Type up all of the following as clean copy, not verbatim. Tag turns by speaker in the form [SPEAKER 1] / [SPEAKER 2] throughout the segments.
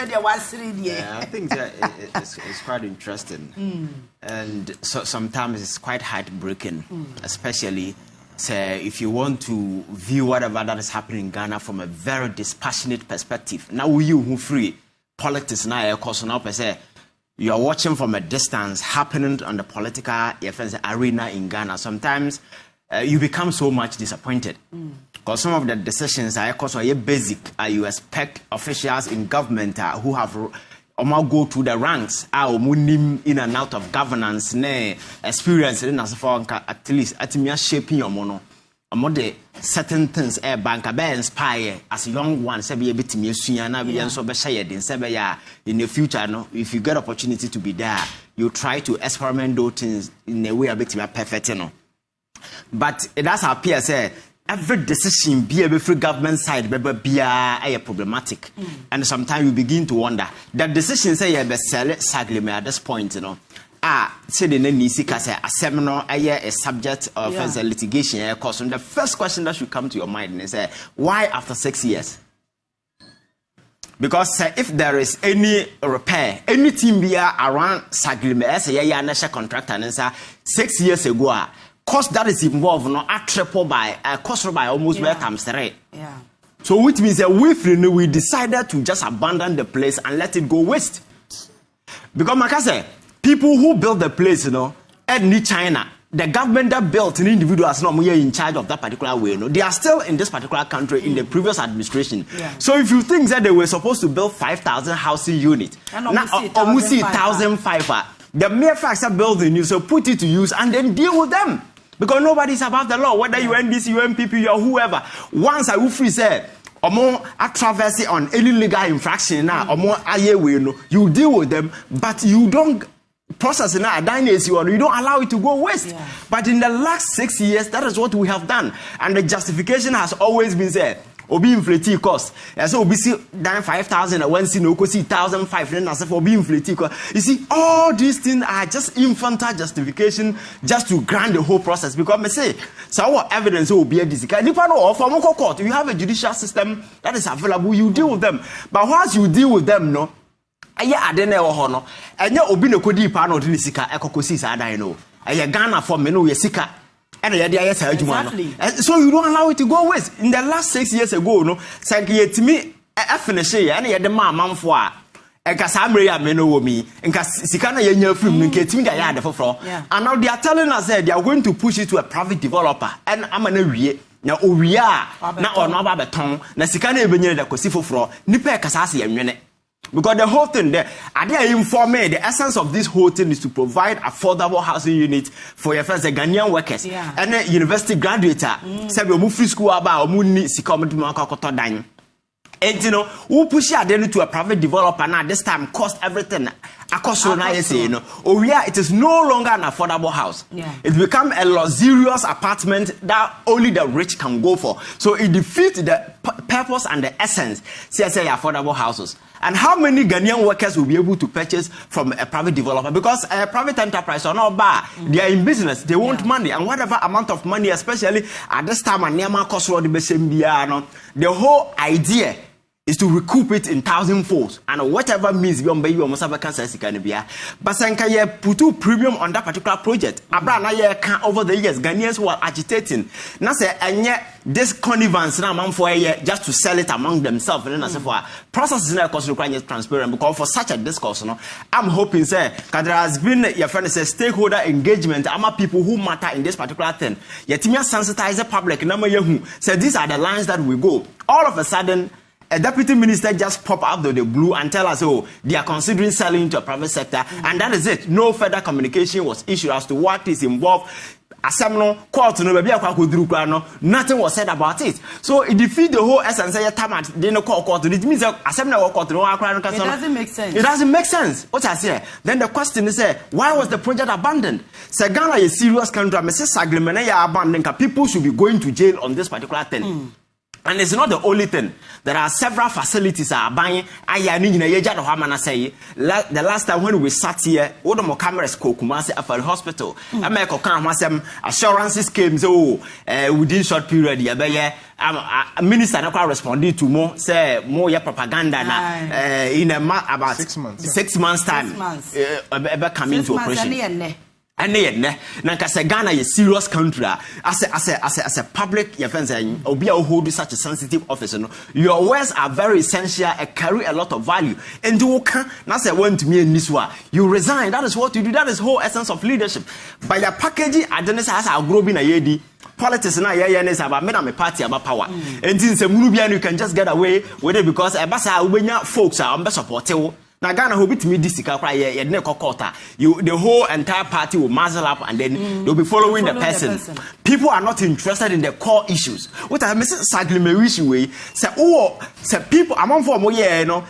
[SPEAKER 1] I think that it's quite interesting. And so sometimes it's quite heartbreaking, especially if you want to view whatever that is happening in Ghana from a very dispassionate perspective. Now you who free politics now, because now say you are watching from a distance happening on the political arena in Ghana. Sometimes you become so much disappointed because some of the decisions are basic. You expect officials in government who have go through the ranks, in and out of governance, experience, at least at shaping your mono. The certain things bank inspire as young ones be a bit in the future. No, if you get opportunity to be there, you try to experiment those things in a way a bit perfect. No. But it does appear say every decision be every government side be a problematic, and sometimes you begin to wonder that decision say you be sell Saglemi at this point, you know. Say the name Nisika say a seminar a subject of litigation course. And the first question that should come to your mind is why after 6 years? Because if there is any repair, anything be around Saglemi as a national contractor and 6 years ago, cost that is involved no a triple by cost by almost where times 3. Yeah. So which means that we decided to just abandon the place and let it go waste. Because like I say, people who built the place, you know, in China, the government that built an individuals not in charge of that particular way, you know, they are still in this particular country in the previous administration. Yeah. So if you think that they were supposed to build 5,000 housing units, now almost 1,005, the mere fact that building you so put it to use and then deal with them. Because nobody is above the law, whether you NDC, UNPP, or whoever. Once I will free say, or more a traversy on any legal infraction now, or more you deal with them, but you don't process it now, you don't allow it to go waste. Yeah. But in the last 6 years, that is what we have done. And the justification has always been said, Obi inflate cost. And so Obi see down 5,000 and one see no see 1,500 then as if Obi inflate cost. You see, all these things are just infantile justification just to grant the whole process. Because me say, so our evidence will be a discard. You have a judicial system that is available, you deal with them. But once you deal with them, no, I don't know, and you Obi no kodi pa no di sika ekokosi sa dan no. Ghana for me no ye sika. Exactly. So you don't allow it to go waste. In the last 6 years ago, no, say to me, I finish here, and the man for and Casamria Meno me, and Sikana Yen film, and the for. And now they are telling us that they are going to push it to a private developer. And I'm an area. Now, we are now on our baton, Nasikana Benye, the Cosifo for Nipe Casasi and Yene. Because the whole thing there, are they informed? The essence of this whole thing is to provide affordable housing units for your friends, the Ghanaian workers, and the university graduate. Say we move free school about muni sikomedi makakoto dan. And you know, who push it to a private developer now this time cost everything. It is no longer an affordable house. Yeah. It's become a luxurious apartment that only the rich can go for. So it defeats the purpose and the essence, say affordable houses. And how many Ghanaian workers will be able to purchase from a private developer? Because a private enterprise or not bar, they are in business, they want money, and whatever amount of money, especially at this time, the whole idea is to recoup it in 1,000 folds, and whatever means beyond you almost have a cancer can be. But Sanka put premium on that particular project. Abrana over the years, Ghanaians were agitating. Now say and yet this connivance now man for a year just to sell it among themselves and then as for process is not required transparent because for such a discourse, no, I'm hoping say that there has been your friend says stakeholder engagement among people who matter in this particular thing. Yet me sensitize the public number who say these are the lines that we go. All of a sudden a deputy minister just pop out of the blue and tell us, oh, they are considering selling to a private sector, and that is it. No further communication was issued as to what is involved. Nothing was said about it. So it defeats the whole essence. It means it doesn't make sense. It doesn't make sense. What I say. Then the question is, why was the project abandoned? Ghana is a serious country. Saglemi abandoned. People should be going to jail on this particular thing. And it's not the only thing. There are several facilities are buying. The last time when we sat here, all the more cameras go Kumasi at the hospital. America can have some assurances came within short period. Minister not responded to more say more propaganda in about 6 months. 6 months time. Coming to operation. And Ghana is a serious country. As a public offense, or be hold such a sensitive office. Your words are very essential and carry a lot of value. And do not say one to me in this way. You resign. That is what you do. That is the whole essence of leadership. By your packaging, I don't know how grow in a yedi. Politics na is about me and my party about power. And since you can just get away with it because folks are supportive. Now Ghana will be to me this the whole entire party will muzzle up and then they'll be following the person. People are not interested in the core issues. What I miss Saglemi issue way say people among for more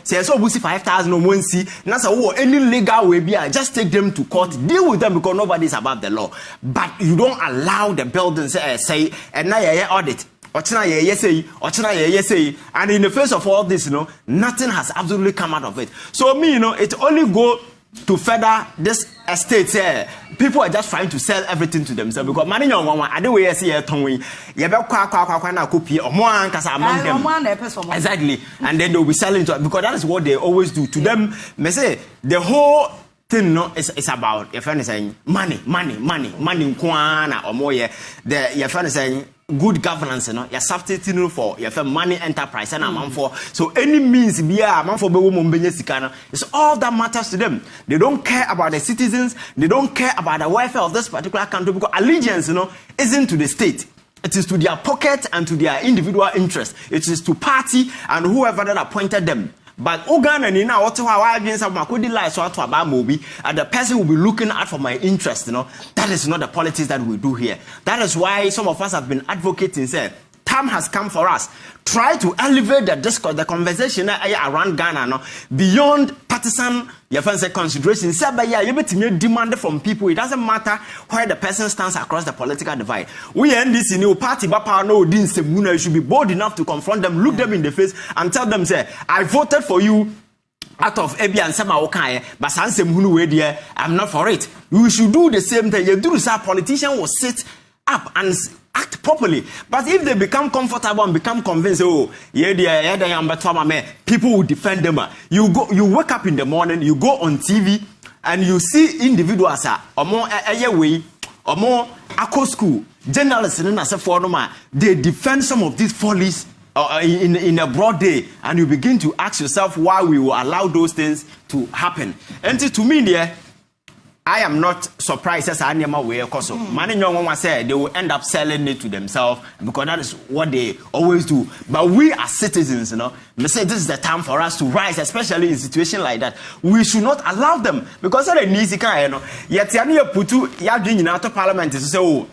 [SPEAKER 1] say so 5,000 no one see now say any legal way be just take them to court, deal with them because nobody is above the law. But you don't allow the buildings say and now audit. And in the face of all this, nothing has absolutely come out of it. So me, it only go to further this estate. People are just trying to sell everything to themselves because money on one. I don't way see a tongue. Exactly, and then they'll be selling to it because that is what they always do. To them, they say the whole thing is about your friend is saying money. Kwana or more. Your friend is saying good governance, you're substituting for your money enterprise and amount for so any means be amount for it's all that matters to them. They don't care about the citizens, they don't care about the welfare of this particular country because allegiance, isn't to the state. It is to their pocket and to their individual interest. It is to party and whoever that appointed them. But Uganda and now what I against my lies so about movie and the person will be looking out for my interest, That is not the politics that we do here. That is why some of us have been advocating saying time has come for us. Try to elevate the discourse, the conversation around Ghana beyond partisan consideration. You demand from people. It doesn't matter where the person stands across the political divide. We end this in party, you should be bold enough to confront them, look them in the face, and tell them, say, I voted for you out of Ebi and Sama Okaye, but I'm not for it. We should do the same thing. You do this, politician will sit up and act properly. But if they become comfortable and become convinced, people will defend them. You wake up in the morning, you go on TV, and you see individuals or more way or more Akko school journalists they defend some of these follies in a broad day, and you begin to ask yourself why we will allow those things to happen. And to me, I am not surprised as I am aware because many young ones say they will end up selling it to themselves because that is what they always do. But we as citizens, they say this is the time for us to rise, especially in situations like that. We should not allow them because they're easy kind, yet Parliament is so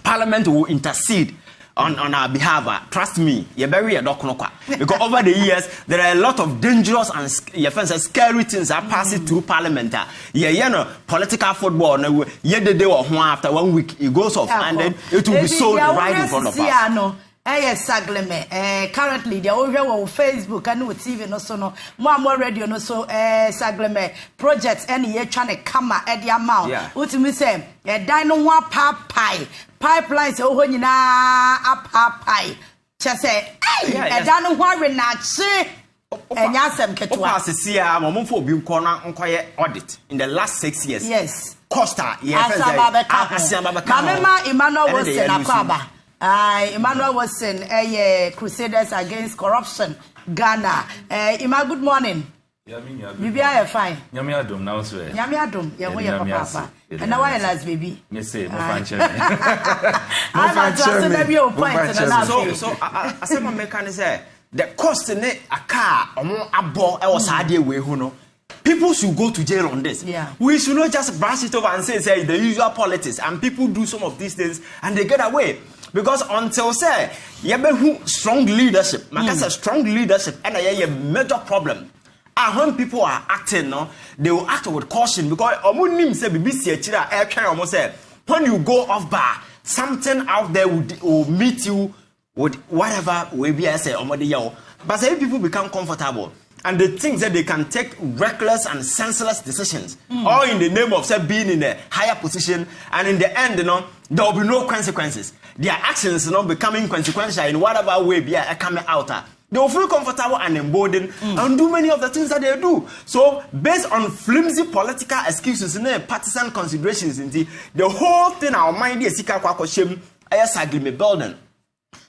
[SPEAKER 1] Parliament will intercede on our behalf. Trust me, you're very because over the years there are a lot of dangerous and scary things that pass through Parliament. Political football. The day or after 1 week it goes off and then it will be sold right in front of us.
[SPEAKER 2] Saglemi, currently they are over on Facebook and with TV no so no more radio no so Saglemi projects any year trying to come at the amount. What me say? Dino one pie pipelines oh you na pie. Just say hey, dino one renache. And yasem ketwa.
[SPEAKER 1] See, I'm for being corner audit in the last 6 years.
[SPEAKER 2] Yes.
[SPEAKER 1] Costa,
[SPEAKER 2] Mama Emmanuel was in Akaba. Emmanuel was in Crusaders Against Corruption, Ghana. Emma, good morning. You be fine.
[SPEAKER 3] Yamiadum now, sir.
[SPEAKER 2] Yamiadum, you're papa. And now I last baby.
[SPEAKER 3] Yes, sir. So,
[SPEAKER 1] I said, my mechanic say the cost in a car or more abo, I was idea way who know. People should go to jail on this.
[SPEAKER 2] Yeah.
[SPEAKER 1] We should not just brush it over and say the usual politics, and people do some of these things and they get away. Because until say you have strong leadership, strong leadership, and a major problem. And when people are acting, they will act with caution because when you go off bar, something out there will meet you with whatever we be as a omodi yaw. But say people become comfortable and they think that they can take reckless and senseless decisions, all in the name of say being in a higher position, and in the end, there will be no consequences. Their actions becoming consequential in whatever way be coming out. They will feel comfortable and emboldened and do many of the things that they do. So, based on flimsy political excuses and partisan considerations, the whole thing our mind is Saglemi building.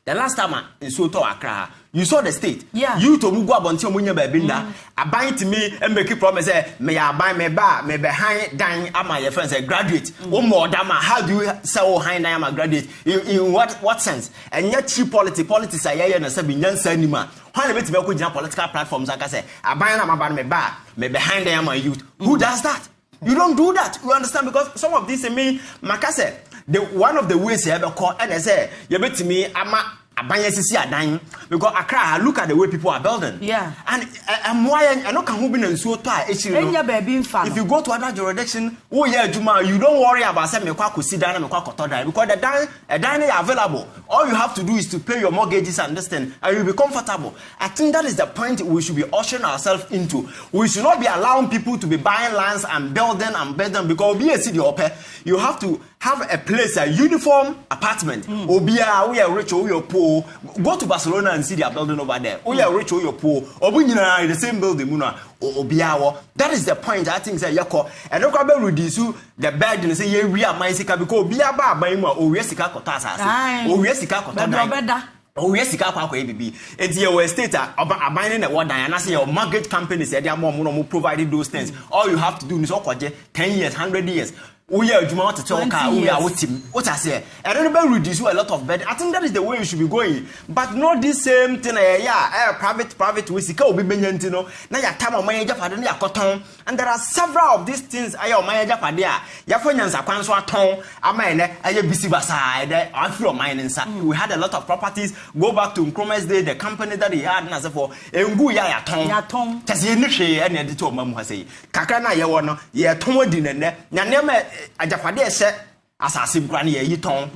[SPEAKER 1] The last time in Soto Accra, you saw the state.
[SPEAKER 2] Yeah.
[SPEAKER 1] You to move up until Munya Babinda. I buy to me and make a promise. May I buy me bar, may behind dying at my friends a graduate. One more dama. How do you sell high I am a graduate? In what sense? And yet cheap politics are here and a Sabinian cinema. How a bit of political platforms, like I say, I buy them about me bar, may behind I am a youth. Who does that? You don't do that. You understand? Because some of these me, Makase, one of the ways you ever call and I say, you bet to me, because Accra, look at the way people are building.
[SPEAKER 2] Yeah.
[SPEAKER 1] And why I know can move in and so tight. If you go to other jurisdiction, oh yeah, Juma, you don't worry about saying sit down and because the dining available. All you have to do is to pay your mortgages and understand, and you'll be comfortable. I think that is the point we should be ushering ourselves into. We should not be allowing people to be buying lands and building because be a city you have to have a place, a uniform apartment. Obia, we are rich or we are poor. Go to Barcelona and see their building over there. We are rich or you are poor. Or we are in the same building. Obia, that is the point. I think that Yako and no problem reduce the bed and say we are my sika because Obia Baima or Yesika Kotasa or Yesika Kotana. Oh yes, you can't baby. It's your estate about buying the water and I say your mortgage company said they are more providing those things. All you have to do is 10 years, 100 years. We are to talk. We are with him. What I say, I don't know reduce you a lot of bed. I think that is the way you should be going, but not this same thing. Private we see be benyantino. Now your time of manager for the cotton, and there are several of these things. I am manager for there. Your finance accounts are torn. I mean, I busy beside. I feel mining. We had a lot of properties. Go back to Nkrumah's day, the company that he had, and as for Nguya Tom. Just any share any editor, Mamma say. Kakana, you want ye tom dinner. Nanema. Ajafade se assassin granny yi ton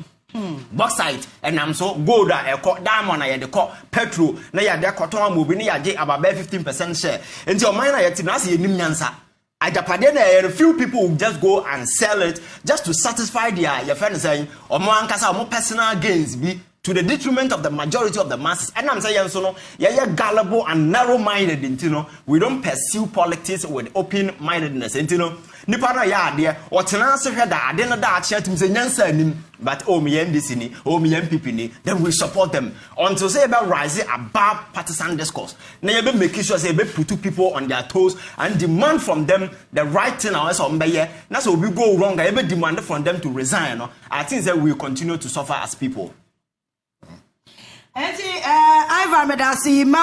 [SPEAKER 1] bauxite and am so gold diamond na de call petrol na ya de cotton mobi na ya je about 15% share enti o man na ya na se enim nyansa ajapade na a few people will just go and sell it just to satisfy their friend saying o mo ankasa o personal gains bi to the detriment of the majority of the masses. And I'm saying so no, yeah, gullible and narrow-minded, we don't pursue politics with open-mindedness, nipa na ya ade o tena se hweda ade no da ache atum se nyansa anim but me MDC ni me MPP ni then we support them until say about rise above partisan discourse na you be making sure say be put people on their toes and demand from them the right thing or so mbeye na so we go wrong I be demand from them to resign no I think that we continue to suffer as people.
[SPEAKER 2] Ivan Medasi